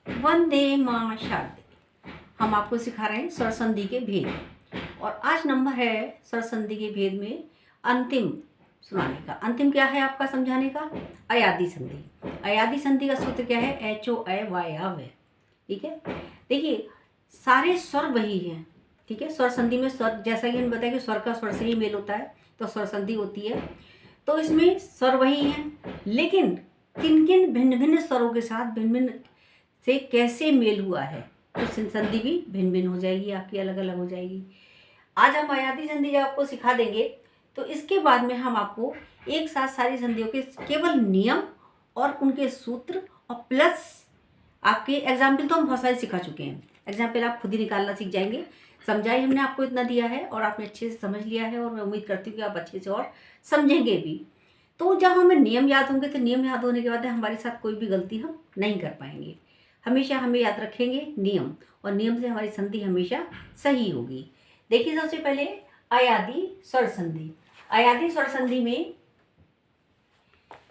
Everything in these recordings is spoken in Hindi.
वंदे मां शारदे। हम आपको सिखा रहे हैं स्वर संधि के भेद और आज नंबर है स्वर संधि के भेद में अंतिम सुनाने का। अंतिम क्या है आपका समझाने का? अयादि संधि। अयादि संधि का सूत्र क्या है? HOAY। ठीक है, देखिए सारे स्वर वही हैं। ठीक है, स्वर संधि में स्वर, जैसा कि हमने बताया कि स्वर का स्वर से ही मेल होता है तो स्वर संधि होती है। तो इसमें स्वर वही हैं, लेकिन किन किन भिन्न भिन्न स्वरों के साथ भिन्न भिन्न से कैसे मेल हुआ है तो संधि भी भिन्न भिन्न हो जाएगी, आपकी अलग अलग हो जाएगी। आज हम अयादि संधि जब आपको सिखा देंगे तो इसके बाद में हम आपको एक साथ सारी संधियों के केवल नियम और उनके सूत्र और प्लस आपके एग्जाम्पल तो हम बहुत सारे सिखा चुके हैं। एग्जाम्पल आप खुद ही निकालना सीख जाएंगे। समझाई हमने आपको इतना दिया है और आपने अच्छे से समझ लिया है और मैं उम्मीद करती हूँ कि आप अच्छे से और समझेंगे भी। तो जब हमें नियम याद होंगे तो नियम याद होने के बाद हमारे साथ कोई भी गलती हम नहीं कर पाएंगे। हमेशा हमें याद रखेंगे नियम, और नियम से हमारी संधि हमेशा सही होगी। देखिए सबसे पहले अयादि स्वर संधि। अयादि स्वर संधि में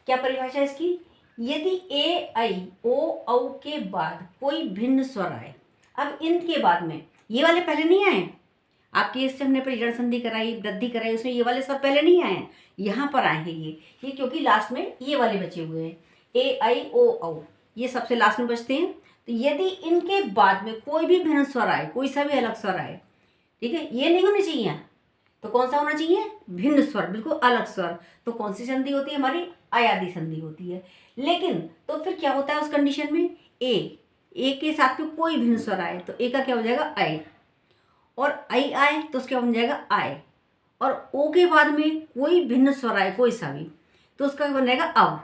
क्या परिभाषा है इसकी? यदि ए आई ओ औ के बाद कोई भिन्न स्वर आए, अब इनके बाद में ये वाले पहले नहीं आए, आपकी इससे हमने परिजन संधि कराई, वृद्धि कराई, उसमें ये वाले स्वर पहले नहीं आए हैं, यहाँ पर आए हैं ये क्योंकि लास्ट में ये वाले बचे हुए हैं, ए आई ओ औ, ये सबसे लास्ट में बचते हैं। तो यदि इनके बाद में कोई भी भिन्न स्वर आए, कोई सा भी अलग स्वर आए, ठीक है, ये नहीं होना चाहिए, तो कौन सा होना चाहिए? भिन्न स्वर, बिल्कुल अलग स्वर। तो कौन सी संधि होती है? हमारी अयादि संधि होती है। लेकिन तो फिर क्या होता है उस कंडीशन में? ए के साथ में कोई भिन्न स्वर आए तो ए का क्या हो जाएगा? आई, और आई आए तो उसका बन जाएगा आए, और ओ के बाद में कोई भिन्न स्वर आए कोई सा भी तो उसका बन जाएगा अव,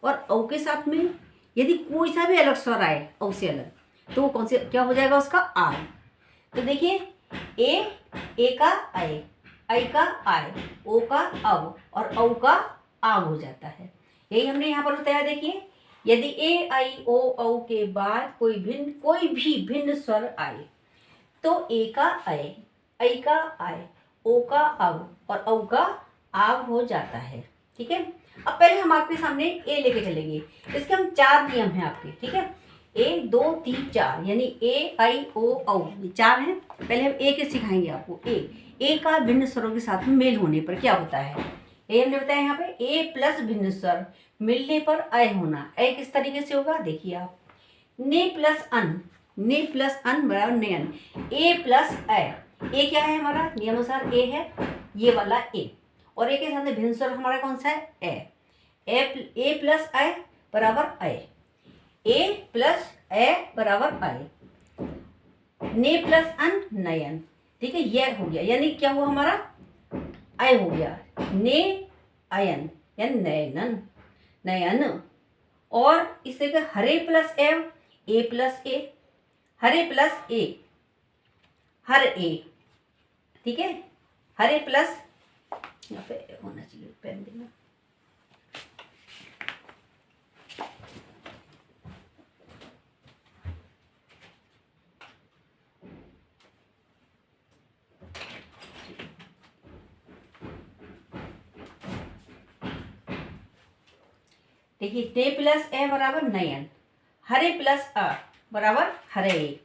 और औ के साथ में यदि कोई सा भी अलग स्वर आए औ से अलग तो वो कौन से क्या हो जाएगा? उसका आय। तो देखिए ए का आए, आई का आय, ओ का अव और औ का आव हो जाता है। यही हमने यहाँ पर बताया। देखिए यदि ए आई ओ औ के बाद कोई भी भिन्न स्वर आए तो ए का अय, आई का आय, ओ का अव और औ का आव हो जाता है। ठीक है, अब पहले हम आपके सामने ए लेके चलेंगे। इसके हम 4 नियम हैं आपके। ठीक है, 1 2 3 4 यानी ए आई ओ औ, ये 4 हैं। पहले हम ए के सिखाएंगे आपको। ए का भिन्न स्वरों के साथ में मेल होने पर क्या होता है? ए हमने बताया यहाँ पे ए प्लस भिन्न स्वर मिलने पर अय होना। अय किस तरीके से होगा? देखिए आप, ने प्लस अन बराबर नयन, ए प्लस अय। ए क्या है हमारा? नियमानुसार ए है, ये वाला ए, और ए के साथ में भिन्न स्वर हमारा कौन सा है? ए प्लस अय बराबर अय, ए प्लस अय बराबर अय, ने प्लस अन नयन। ठीक है, ये हो गया, यानी क्या हुआ हमारा? अय हो गया, ने अयन यानी नयनन, नयन। और इस तरह हरे प्लस एव, ए प्लस ए, हरे प्लस ए, हर ए। ठीक है, हरे प्लस, यहाँ पे होना चाहिए पेन देना। देखिए ते प्लस ए बराबर नयन, हरे प्लस अ बराबर हरे।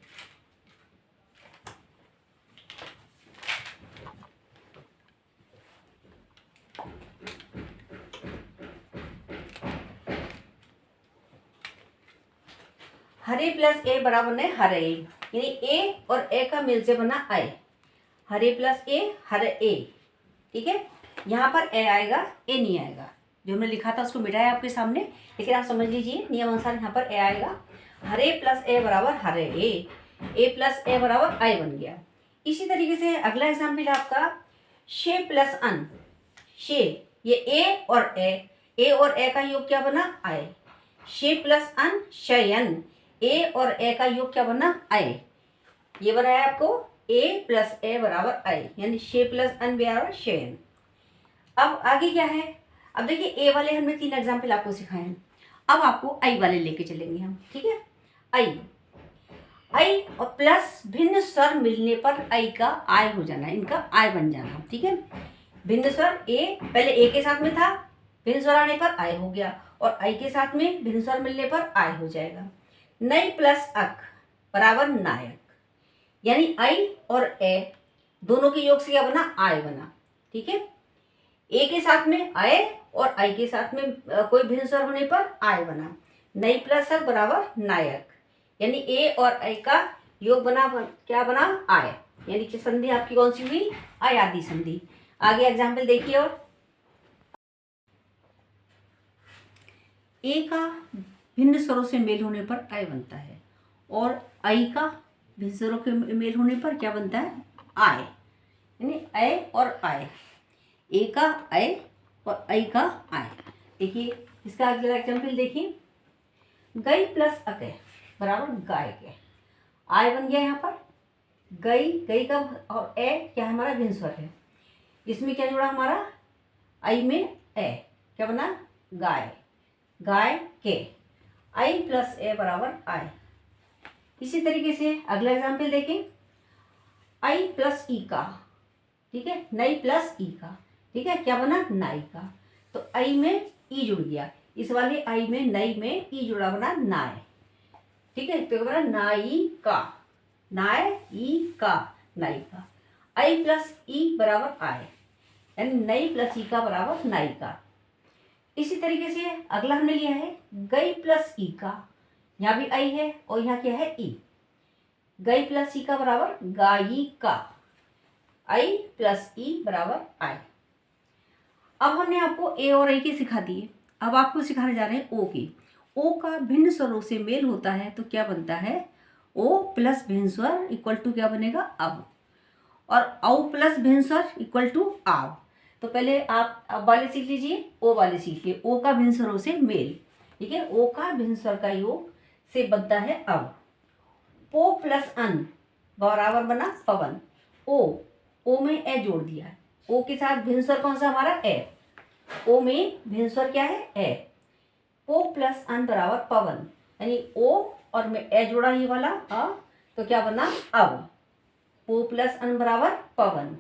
हरे प्लस ए बराबर ने हरे, यानी ए और ए का मिल से बना आए, हरे प्लस ए हरे ए। ठीक है, यहाँ पर ए आएगा, ए नहीं आएगा। जो हमने लिखा था उसको मिटाया आपके सामने, लेकिन आप समझ लीजिए नियम अनुसार यहाँ पर ए आएगा। हरे प्लस ए बराबर हरे ए प्लस ए बराबर आई बन गया। इसी तरीके से अगला एग्जाम्पल आपका शे प्लस अन। शे, ये ए और ए का योग क्या बना? आए। शे प्लस अन शयन, ए और ए का योग क्या बना? आए। ये बनाया आपको ए प्लस ए बराबर आई, यानी शे प्लस अन बराबर शयन। अब आगे क्या है? अब देखिए ए वाले हमने 3 एग्जाम्पल आपको सिखाए हैं, अब आपको आई वाले लेके चलेंगे हम। ठीक है, आई और प्लस भिन्न स्वर मिलने पर आई का आय हो जाना, इनका आय बन जाना। ठीक है, भिन्न स्वर ए पहले ए के साथ में था, भिन्न स्वर आने पर आय हो गया, और आई के साथ में भिन्न स्वर मिलने पर आय हो जाएगा। नई प्लस अक बराबर नायक, यानी आई और ए दोनों के योग से क्या बना, आय बना। ठीक है, ए के साथ में आय और आई के साथ में कोई भिन्न स्वर होने पर आय बना। नई प्लस अक बराबर नायक, यानी ए और आई का योग बना क्या बना, आय, यानी कि संधि आपकी कौन सी हुई, आयादी संधि। आगे एग्जाम्पल देखिए। और ए का भिन्न स्वरों से मेल होने पर आय बनता है और आई का भिन्न स्वरों के मेल होने पर क्या बनता है, आय, यानी आय और आय, ए का आय और आई का आय। देखिए इसका अगला एग्जाम्पल देखिए। गई प्लस अके बराबर गाय के, आय बन गया यहाँ पर। गई, गई का और ए क्या हमारा भिन्न स्वर है, इसमें क्या जुड़ा हमारा, आई में ए, क्या बना, गाय, गाय के, आई प्लस ए बराबर आय। इसी तरीके से अगला एग्जाम्पल देखें। आई प्लस ई का, ठीक है, नई प्लस ई का, ठीक है, क्या बना, नायिका। तो आई में ई जुड़ गया, इस वाले आई में नई में ई जुड़ा बना नाय। ठीक है, तो बना नायिका, नायिका, नायिका। आई प्लस ई बराबर आय, यानी नई प्लस ई का बराबर नायिका। इसी तरीके से अगला हमने लिया है गई प्लस ई का, यहाँ भी आई है और यहाँ क्या है, ई। गई प्लस ई का बराबर गायिका, आई प्लस ई बराबर आई। अब हमने आपको ए और आई के सिखा दिए, अब आपको सिखाने जा रहे हैं ओ की। ओ का भिन्न स्वरों से मेल होता है तो क्या बनता है, ओ प्लस भिन्न स्वर इक्वल टू क्या बनेगा, अब। और औ प्लस भिन्न स्वर इक्वल टू आव। तो पहले आप अब वाले सीख लीजिए, ओ वाले सीखिए। ओ का भिन्न स्वरों से मेल, ठीक है, ओ का भिन्न स्वर का योग से बनता है अब। पो प्लस अन बराबर बना पवन। ओ में ए जोड़ दिया है, ओ के साथ भिन्न स्वर कौन सा हमारा, ए। ओ में भिन्न स्वर क्या है, ए। ओ प्लस अन बराबर पवन, यानी ओ और में ए जोड़ा ये वाला अ, तो क्या बना, अब। ओ प्लस अन बराबर पवन।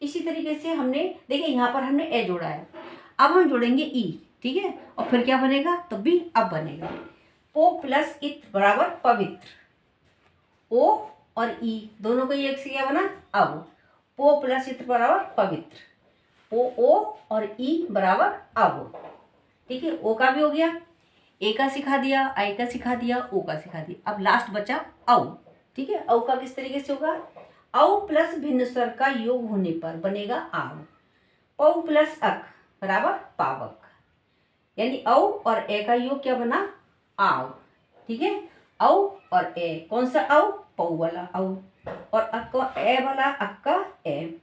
इसी तरीके से हमने देखिए यहाँ पर हमने ए जोड़ा है, अब हम जोड़ेंगे ई, ठीक है, और फिर क्या बनेगा, तब भी अब बनेगा। ओ प्लस इत बराबर पवित्र। ओ और ई दोनों को एक से क्या बना, अब। ओ प्लस इत बराबर पवित्र। ओ और ई बराबर अब। ठीक है, ओ का भी हो गया, ए का सिखा दिया, आई का सिखा दिया, ओ का सिखा दिया। अब लास्ट बचा औ। ठीक है, औ का किस तरीके से होगा, औ प्लस भिन्न स्वर का योग होने पर बनेगा आव। पौ प्लस अक बराबर पावक, यानी औ और ए का योग क्या बना, आव। ठीक है, औ और ए, कौन सा औ, पौ वाला औ, और अक का ए वाला अक का ए।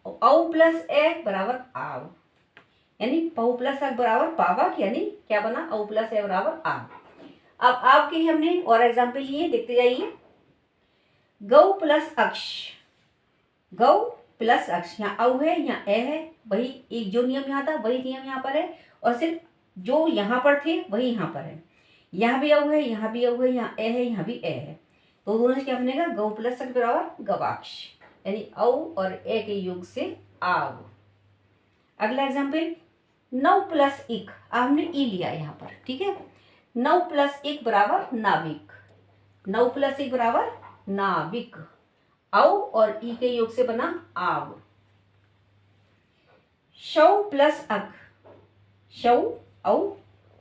औ प्लस ए बराबर आव, यानी पौ प्लस अक बराबर पावक, यानी क्या बना, औ प्लस ए बराबर आव। अब आपके ही हमने और एग्जाम्पल लिए, देखते जाइए। गौ प्लस अक्ष, गौ प्लस अक्ष, यहाँ औ है यहाँ ए है, वही एक जो नियम यहाँ था वही नियम यहाँ पर है, और सिर्फ जो यहाँ पर थे वही यहाँ पर है। यहाँ भी औ है, यहाँ भी औ है, यहाँ ए है, यहाँ भी ए है, तो दोनों से क्या बनेगा, गौ प्लस अक्ष बराबर गवाक्ष, यानी औ और ए के योग से आव। अगला एग्जाम्पल, 9 प्लस 1, हमने ई लिया यहाँ पर, ठीक है। 9 प्लस 1 बराबर नाविक, 9 प्लस 1 बराबर नाविक, औ और ई के योग से बना आव। शौ प्लस अक, शौ औ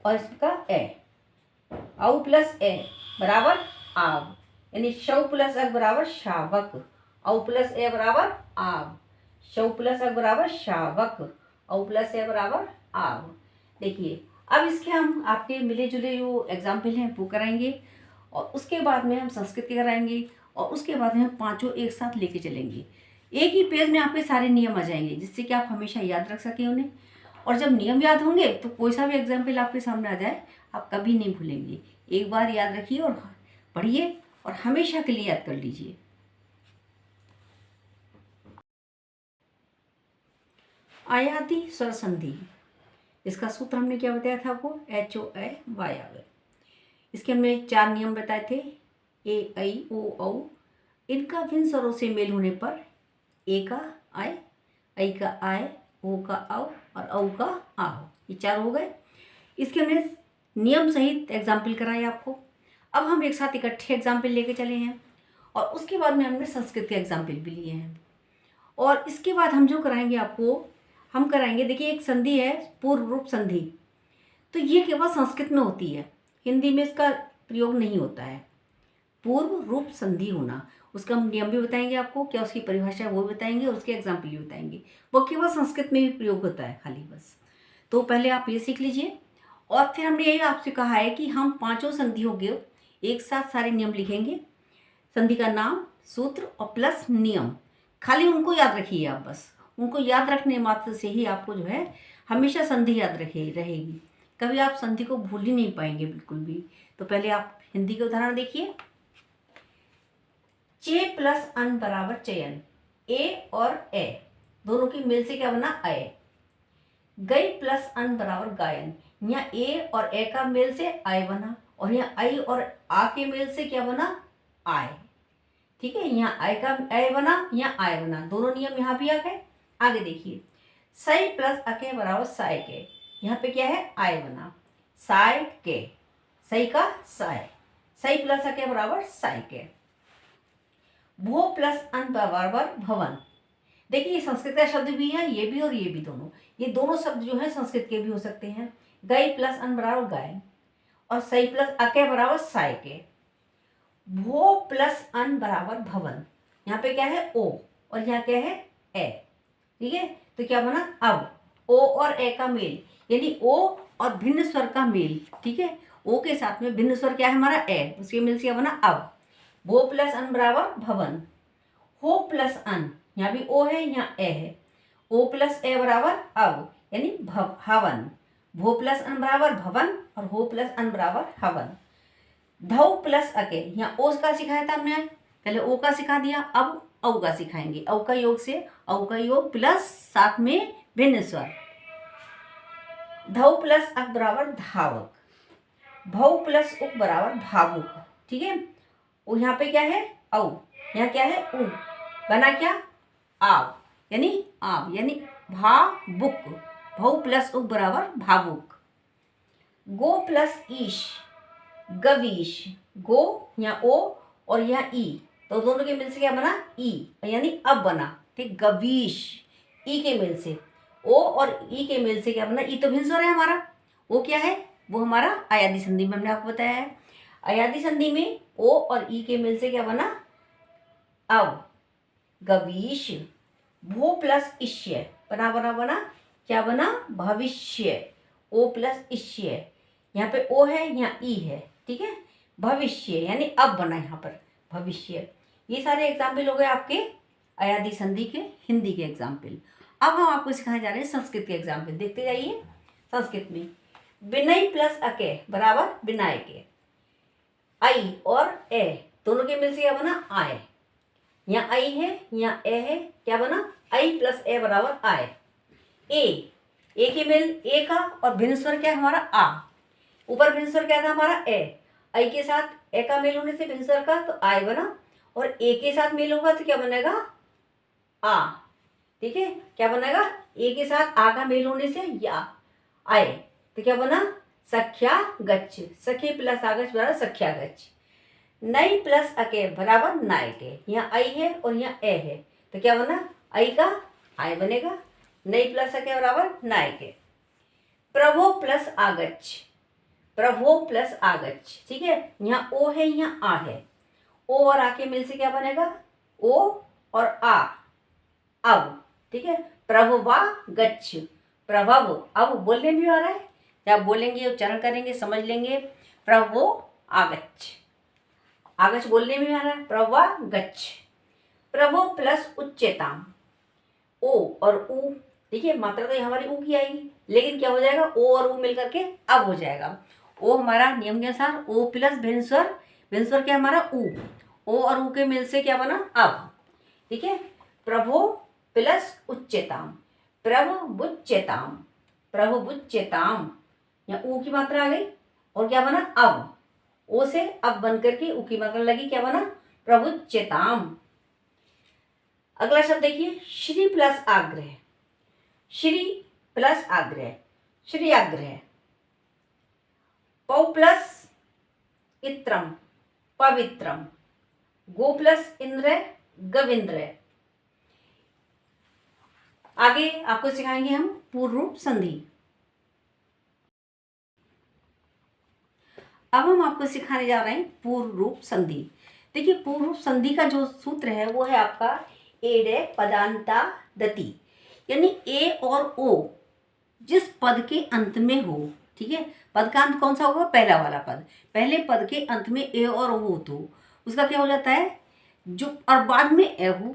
और इसका ए, औ प्लस ए बराबर आव, यानी शौ प्लस अक बराबर शावक, औ प्लस ए बराबर आव। शौ प्लस अक बराबर शावक, औ प्लस ए बराबर आव। देखिए अब इसके हम आपके मिले जुले जो एग्जाम्पल हैं वो कराएंगे, और उसके बाद में हम संस्कृत के कराएंगे, और उसके बाद में हम पांचों एक साथ लेके चलेंगे। एक ही पेज में आपके सारे नियम आ जाएंगे, जिससे कि आप हमेशा याद रख सकें उन्हें। और जब नियम याद होंगे तो कोई सा भी एग्जाम्पल आपके सामने आ जाए आप कभी नहीं भूलेंगे। एक बार याद रखिए और पढ़िए और हमेशा के लिए याद कर लीजिए। आयाति स्वर संधि, इसका सूत्र हमने क्या बताया था आपको, HOY आवे। इसके हमने 4 नियम बताए थे, ए आई ओ औ। इनका भिन्न स्वरों से मेल होने पर ए का आय, आई का आय, ओ का औ और औ का आहो, ये 4 हो गए। इसके हमने नियम सहित एग्जाम्पल कराए आपको। अब हम एक साथ इकट्ठे एग्जाम्पल लेके चले हैं और उसके बाद में हमने संस्कृत के एग्जाम्पल भी लिए हैं। और इसके बाद हम जो कराएंगे आपको, हम कराएंगे, देखिए एक संधि है पूर्व रूप संधि, तो ये केवल संस्कृत में होती है, हिंदी में इसका प्रयोग नहीं होता है। पूर्व रूप संधि होना, उसका हम नियम भी बताएंगे आपको, क्या उसकी परिभाषा है वो भी बताएंगे और उसके एग्जाम्पल भी बताएंगे। वो केवल संस्कृत में ही प्रयोग होता है खाली बस। तो पहले आप ये सीख लीजिए। और फिर हमने यही आपसे कहा है कि हम पांचों संधियों के एक साथ सारे नियम लिखेंगे, संधि का नाम, सूत्र और प्लस नियम। खाली उनको याद रखिए आप, बस उनको याद रखने मात्र से ही आपको जो है हमेशा संधि याद रहेगी, कभी आप संधि को भूल ही नहीं पाएंगे बिल्कुल भी। तो पहले आप हिंदी के उदाहरण देखिए। चे प्लस अन बराबर चयन, ए और ए दोनों की मेल से क्या बना, अय। गई प्लस अन बराबर गायन, यहाँ ए और ए का मेल से आय बना, और यहाँ आई और आ के मेल से क्या बना, आय। ठीक है, यहाँ आय का आय बना, यहाँ आय बना, दोनों नियम यहाँ भी आ गए। आगे देखिए, सई प्लस अके बराबर साय के, यहाँ पे क्या है, आय बना, साय के, सई का साय, सई प्लस अके बराबर साय के। भो प्लस अन बराबर भवन, देखिए ये संस्कृत का शब्द भी है, ये भी और ये भी दोनों, ये दोनों शब्द जो है संस्कृत के भी हो सकते हैं। गई प्लस अन बराबर गाय और सई प्लस अके बराबर साय के। भो प्लस अन बराबर भवन, यहाँ पे क्या है, ओ और यहाँ क्या है, ए। ठीक है, तो क्या बना, अब ओ और ए का मेल, यानी ओ और भिन्न स्वर का मेल। ठीक है, ओ के साथ में भिन्न स्वर क्या है हमारा, ए, उसके मेल से क्या बना, अब। भो प्लस अन बराबर भवन। हो प्लस अन, यहाँ भी ओ है, यहाँ ए है, ओ प्लस ए बराबर अब, यानी हवन। भो प्लस अन बराबर भवन और हो प्लस अन बराबर हवन। धौ प्लस अके, यहाँ ओ का सिखाया था हमने, पहले ओ का सिखा दिया, अब औ का सिखाएंगे। औ का योग से, औ का योग प्लस साथ में भिन्न स्वर। धौ प्लस अक बराबर धावक, भौ प्लस उक बराबर भावुक। ठीक है, और यहाँ पे क्या है, औ, यहाँ क्या है, उ, बना क्या, आव, यानी आव, यानी भावुक। भौ प्लस उक बराबर भावुक। गो प्लस ईश, गवीश, गो यहाँ ओ और यहाँ ई, तो दोनों के मिल से क्या बना, ई, यानी अब बना। ठीक, गवीश, ई के मिल से, ओ और ई के मिल से क्या बना, ई तो भिन्न स्वर है हमारा, वो क्या है, वो हमारा अयादी संधि में हमने आपको बताया है। अयादी संधि में ओ और ई के मिल से क्या बना, अब, गवीश। भो प्लस इष्य, बना बना बना क्या बना, भविष्य, ओ प्लस इष्य, यहाँ पे ओ है, यहाँ ई है। ठीक है, भविष्य यानी अब बना यहाँ पर, भविष्य। ये सारे एग्जाम्पल हो गए आपके अयादी संधि के हिंदी के एग्जाम्पल। अब हम आपको सिखाने जा रहे हैं संस्कृत के एग्जाम्पल, देखते जाइए। संस्कृत में विनय प्लस अके बराबर विनाय के, आई और ए दोनों के मिल से क्या बना, आय। यहाँ आई है, यहाँ ए है, क्या बना, आई प्लस ए बराबर आय। ए के मिल ए का और भिन्न स्वर क्या है हमारा, आ, ऊपर भिन्न स्वर क्या था हमारा, ए, आई के साथ ए का मेल होने से भिन्न स्वर का तो आय बना, और ए के साथ मेल होगा तो क्या बनेगा, आ। ठीक है, क्या बनेगा, ए के साथ आ का मेल होने से या आय, तो क्या बना, सख्या गच्छ, सखी प्लस आगच्छ बराबर सख्या गच्छ। नई प्लस अके बराबर नाय के, यहाँ आई है और यहाँ ए है, तो क्या बना, आई का आय बनेगा, नई प्लस अके बराबर नाय के। प्रभो प्लस आगच्छ, प्रभो प्लस आगच्छ। ठीक है, यहाँ ओ है, यहाँ आ है, ओ और आ के मिल से क्या बनेगा, ओ और आ, अब। ठीक है, प्रभवा गच्छ, प्रभव, अब बोलने भी आ रहा है, जब बोलेंगे उच्चारण करेंगे समझ लेंगे। प्रभो आगच्छ, आगच्छ बोलने में आ रहा है, प्रभवा गच्छ। प्रभो प्लस उच्चताम, ओ और उ, देखिए मात्रा तो हमारी ऊ की आएगी, लेकिन क्या हो जाएगा, ओ और ऊ मिल करके अब हो जाएगा। ओ हमारा नियम के अनुसार ओ प्लस भिन्न स्वर क्या हमारा, ऊ, ओ और ऊ के मिल से क्या बना, अब। ठीक है, प्रभो प्लस उच्चताम, प्रभुच्चताम, प्रभुच्चताम, यहाँ ऊ की मात्रा आ गई और क्या बना, अब, ओ से अब बन करके ऊ की मात्रा लगी, क्या बना, प्रभुच्चताम। अगला शब्द देखिए, श्री प्लस आग्रह, श्री प्लस आग्रह, श्री आग्रह। पौ प्लस इत्रम, पवित्रम। गो प्लस इंद्र, गविंद्र। आगे आपको सिखाएंगे हम पूर्व रूप संधि। अब हम आपको सिखाने जा रहे हैं पूर्व रूप संधि। देखिए, पूर्व रूप संधि का जो सूत्र है वो है आपका एडे पदांता दति, यानी ए और ओ जिस पद के अंत में हो, ठीक है। पद का अंत कौन सा होगा? पहला वाला पद। पहले पद के अंत में ए और ओ हो तो उसका क्या हो जाता है? जो, और बाद में ए हो,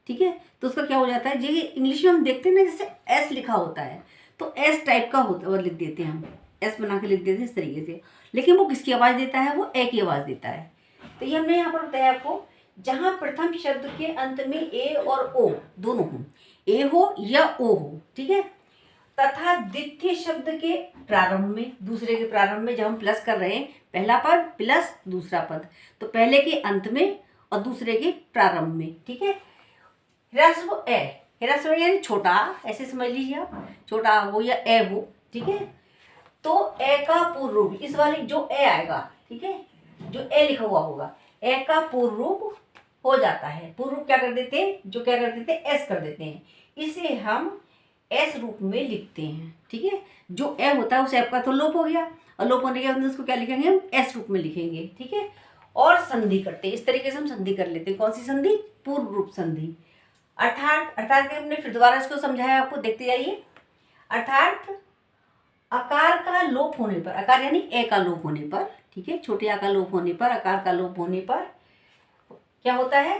ठीक है, तो उसका क्या हो जाता है? ये इंग्लिश में हम देखते हैं ना, जैसे एस लिखा होता है तो एस टाइप का होता है, लिख देते हैं हम, एस बना के लिख देते हैं इस तरीके से। लेकिन वो किसकी आवाज़ देता है? वो ए की आवाज़ देता है। तो ये हमने यहाँ पर बताया आपको, जहाँ प्रथम शब्द के अंत में ए और ओ दोनों हो, ए हो या ओ हो, ठीक है, तथा द्वितीय शब्द के प्रारंभ में, दूसरे के प्रारंभ में, जब हम प्लस कर रहे हैं, पहला पद प्लस दूसरा पद, तो पहले के अंत में और दूसरे के प्रारंभ में, ठीक है। ह्रस्व ए, ह्रस्व यानी छोटा, ऐसे समझ लीजिए आप, छोटा हो या ए हो, ठीक है। तो ए का पूर्व रूप, इस वाले जो ए आएगा, ठीक है, जो ए लिखा हुआ होगा, ए का पूर्व रूप हो जाता है। पूर्व रूप क्या कर देते हैं? जो क्या कर देते हैं? एस कर देते हैं। इसे हम एस रूप में लिखते हैं, ठीक है। जो ए होता है उस ए का तो लोप हो गया, और लोप होने के बाद उसको क्या लिखेंगे? हम एस रूप में लिखेंगे, ठीक है। और संधि करते हैं, इस तरीके से हम संधि कर लेते हैं। कौन सी संधि? पूर्व रूप संधि। अर्थात हमने फिर दोबारा इसको समझाया आपको, देखते जाइए। अर्थात आकार का लोप होने पर, आकार यानी ए का लोप होने पर, ठीक है, छोटे आ का लोप होने पर, आकार का लोप होने पर क्या होता है?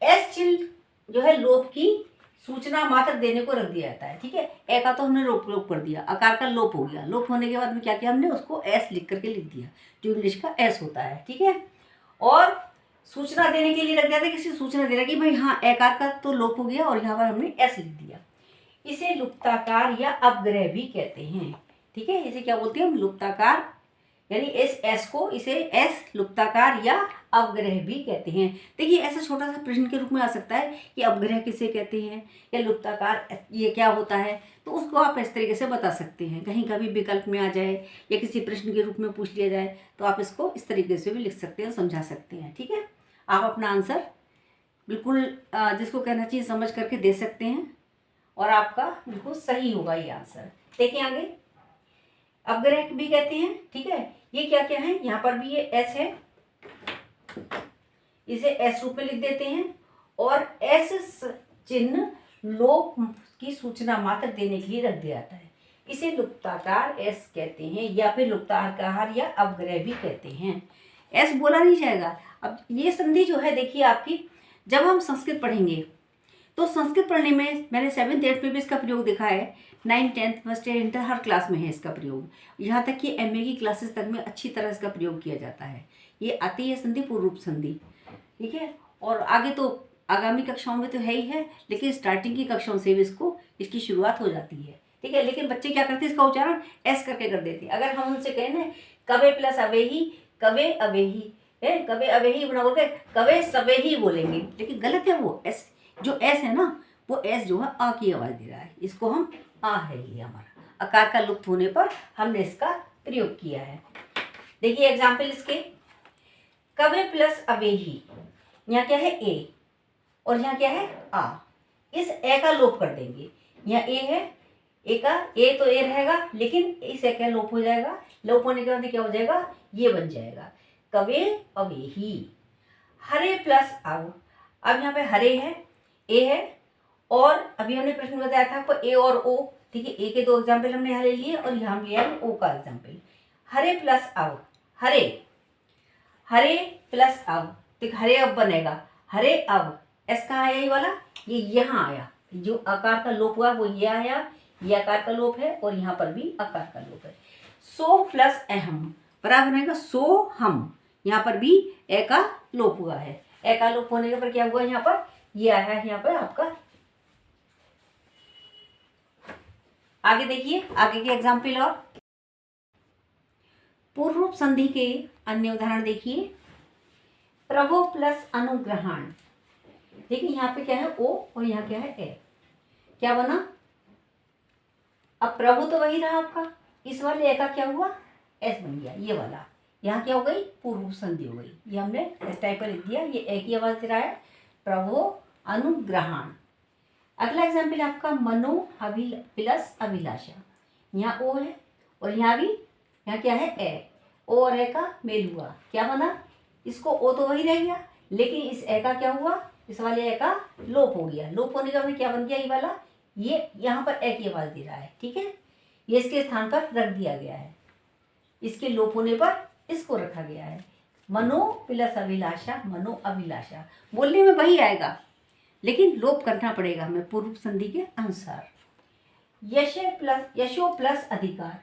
एस चिन्ह जो है लोप की सूचना मात्र देने को रख दिया जाता है, ठीक है। ए का तो हमने लोप कर दिया, आकार का लोप हो गया, लोप होने के बाद में क्या किया हमने? उसको एस लिख करके लिख दिया, जो इंग्लिश का एस होता है, ठीक है। और सूचना देने के लिए रख दिया था, किसी सूचना दे रहा कि भाई हाँ एकार का तो लोप हो गया, और यहाँ पर हमने एस लिख दिया। इसे लुप्ताकार या अपग्रह भी कहते हैं, ठीक है। इसे क्या बोलते हैं हम? लुप्ताकार, यानी इस एस को, इसे एस लुप्ताकार या अपग्रह भी कहते हैं। देखिए, ऐसा छोटा सा प्रश्न के रूप में आ सकता है कि अपग्रह किसे कहते हैं या लुप्ताकार ये क्या होता है, तो उसको आप इस तरीके से बता सकते हैं। कहीं कभी विकल्प में आ जाए या किसी प्रश्न के रूप में पूछ लिया जाए तो आप इसको इस तरीके से भी लिख सकते हैं, समझा सकते हैं, ठीक है। आप अपना आंसर बिल्कुल जिसको कहना चाहिए समझ करके दे सकते हैं, और आपका बिल्कुल सही होगा ये आंसर। देखिए आगे, अपग्रह भी कहते हैं, ठीक है। ये क्या क्या है? यहाँ पर भी ये एस है, इसे एस रूप में लिख देते हैं, और एस चिन्ह लोप की सूचना मात्र देने के लिए रख दिया जाता है। इसे लुप्ताकार एस कहते हैं, या फिर लुप्ताकार या अपग्रह भी कहते हैं। एस बोला नहीं जाएगा। अब ये संधि जो है, देखिए आपकी, जब हम संस्कृत पढ़ेंगे तो संस्कृत पढ़ने में मैंने 7th 8th में भी इसका प्रयोग देखा है, 9th 10th first year inter हर क्लास में है इसका प्रयोग, यहाँ तक कि एमए की क्लासेस तक में अच्छी तरह इसका प्रयोग किया जाता है। ये आती है संधि पूर्व रूप संधि, ठीक है। और आगे तो आगामी कक्षाओं में तो है ही है, लेकिन स्टार्टिंग की कक्षाओं से भी इसकी शुरुआत हो जाती है, ठीक है। लेकिन बच्चे क्या करते हैं? इसका उच्चारण एस करके कर देते हैं। अगर हम उनसे कहें ना कवे प्लस अवेही, कवे अवेही है, कवे अवेही बना बोलते कवे सवेही बोलेंगे, लेकिन गलत है। वो एस, जो एस है ना, वो एस जो है आ की आवाज़ दे रहा है, इसको हम आ है, ये हमारा आकार का लुप्त होने पर हमने इसका प्रयोग किया है। देखिए एग्जाम्पल इसके, कवे प्लस अवेही, यहाँ क्या है? ए, और यहाँ क्या है? आ। इस ए का लोप कर देंगे, यहाँ ए है, ए का ए तो ए रहेगा, लेकिन इस ए का लोप हो जाएगा। लोप होने के बाद क्या हो जाएगा? ये बन जाएगा कवे अवेही। हरे प्लस अब यहाँ पे हरे है, ए है, और अभी हमने प्रश्न बताया था आपको ए और ओ, ठीक है। ए के 2 एग्जाम्पल हमने यहाँ ले लिए, और यहाँ हम लिया है ओ का एग्जाम्पल। हरे प्लस अब, हरे प्लस अब, तो हरे अब बनेगा, हरे अब। एस कहाँ आया? ये वाला, ये यहाँ आया, जो आकार का लोप हुआ वो ये आया, ये आकार का लोप है, और यहाँ पर भी आकार का लोप है। सो प्लस अहम बराबर बनेगा सो हम, यहाँ पर भी ए का लोप हुआ है। ए का लोप होने के पर क्या हुआ? यहाँ पर ये आया है, यहाँ पर आपका। आगे देखिए, आगे के एग्जाम्पल और पूर्व रूप संधि के अन्य उदाहरण देखिए। प्रभु प्लस अनुग्रहण, देखिए यहाँ पे क्या है? ओ, और यहाँ क्या है? ए। क्या बना? अब प्रभु तो वही रहा आपका, इस वाले ए का क्या हुआ? एस बन गया, ये वाला। यहाँ क्या हो गई, पूर्व संधि हो गई। ये हमने इस टाइप का लिख दिया। ये एक ही आवाज दे रहा है, प्रभो अनुग्रहण। अगला एग्जाम्पल आपका मनो प्लस अभिलाषा। यहाँ ओ है और यहाँ भी, यहाँ क्या है, ए। ओ और ए का मेल हुआ, क्या बना, इसको ओ तो वही रह गया, लेकिन इस ए का क्या हुआ, इस वाले ए का लोप हो गया। लोप होने का बाद क्या बन गया, ये वाला, ये यहाँ पर ए की आवाज दे रहा है, ठीक है। ये इसके स्थान पर रख दिया गया है, इसके लोप होने पर इसको रखा गया है। मनो प्लस अभिलाषा, मनो अभिलाषा, बोलने में वही आएगा लेकिन लोप करना पड़ेगा हमें पूर्व संधि के अनुसार। यशो प्लस अधिकार,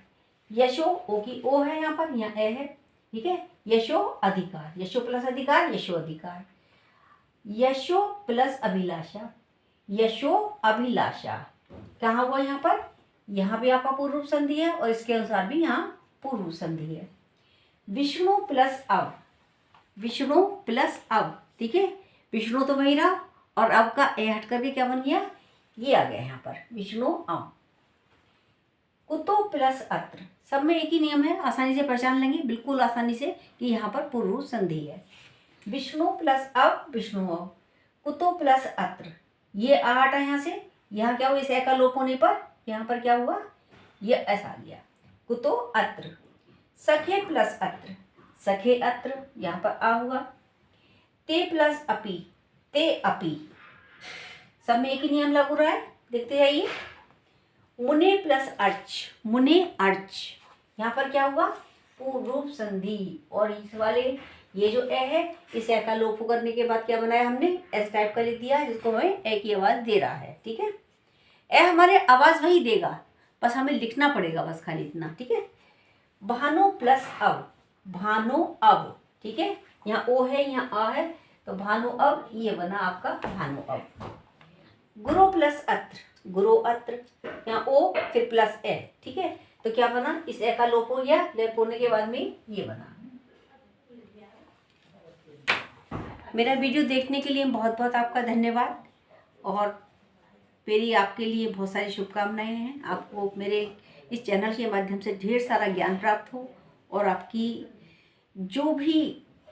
यशो ओ की ओ है यहाँ पर, यहाँ ए है, ठीक है। यशो अधिकार, यशो प्लस अधिकार, यशो अधिकार। यशो प्लस अभिलाषा, यशो अभिलाषा, कहाँ हुआ यहाँ पर, यहाँ भी आपका पूर्व संधि है और इसके अनुसार भी यहाँ पूर्व संधि है। विष्णु प्लस अव, विष्णु प्लस अव, ठीक है। विष्णु तो वही रहा और अब का ए हट करके क्या बन गया, ये आ गया यहाँ पर, विष्णु अव। कुतो प्लस अत्र, सब में एक ही नियम है, आसानी से पहचान लेंगे, बिल्कुल आसानी से कि यहाँ पर पूर्व संधि है। विष्णु प्लस अव, विष्णु अव। कुतो प्लस अत्र, ये आ हटा यहाँ से, यहाँ क्या हुआ, इस ए का लोप होने पर यहाँ पर क्या हुआ, ये ऐसा आ गया, कुतो अत्र। सखे प्लस अत्र, सखे अत्र, यहाँ पर आ हुआ। ते प्लस अपि, ते अपि, सब में एक ही नियम लागू रहा है, देखते जाइए। मुने प्लस अर्च, मुने अर्च, यहाँ पर क्या हुआ, पूर्व संधि। और इस वाले ये जो ए है, इस ए का लोप करने के बाद क्या बनाया हमने, एस टाइप का लिख दिया, जिसको हमें ए की आवाज़ दे रहा है, ठीक है। ए हमारे आवाज़ वही देगा, बस हमें लिखना पड़ेगा, बस खाली इतना, ठीक है। भानो प्लस अव, भानो अव, ठीक है। यहाँ ओ है, यहाँ आ है, तो भानो अव, ये बना आपका भानो अव। गुरु प्लस अत्र, गुरु अत्र, यहाँ ओ फिर प्लस ए, ठीक है। तो क्या बना, इस ए का लोप हो गया, लोप होने के बाद में ये बना। मेरा वीडियो देखने के लिए बहुत बहुत आपका धन्यवाद और मेरी आपके लिए बहुत सारी शुभकामनाएं हैं। आपको मेरे इस चैनल के माध्यम से ढेर सारा ज्ञान प्राप्त हो और आपकी जो भी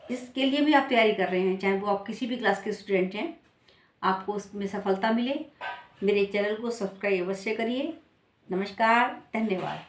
इसके लिए भी आप तैयारी कर रहे हैं, चाहे वो आप किसी भी क्लास के स्टूडेंट हैं, आपको उसमें सफलता मिले। मेरे चैनल को सब्सक्राइब अवश्य करिए। नमस्कार, धन्यवाद।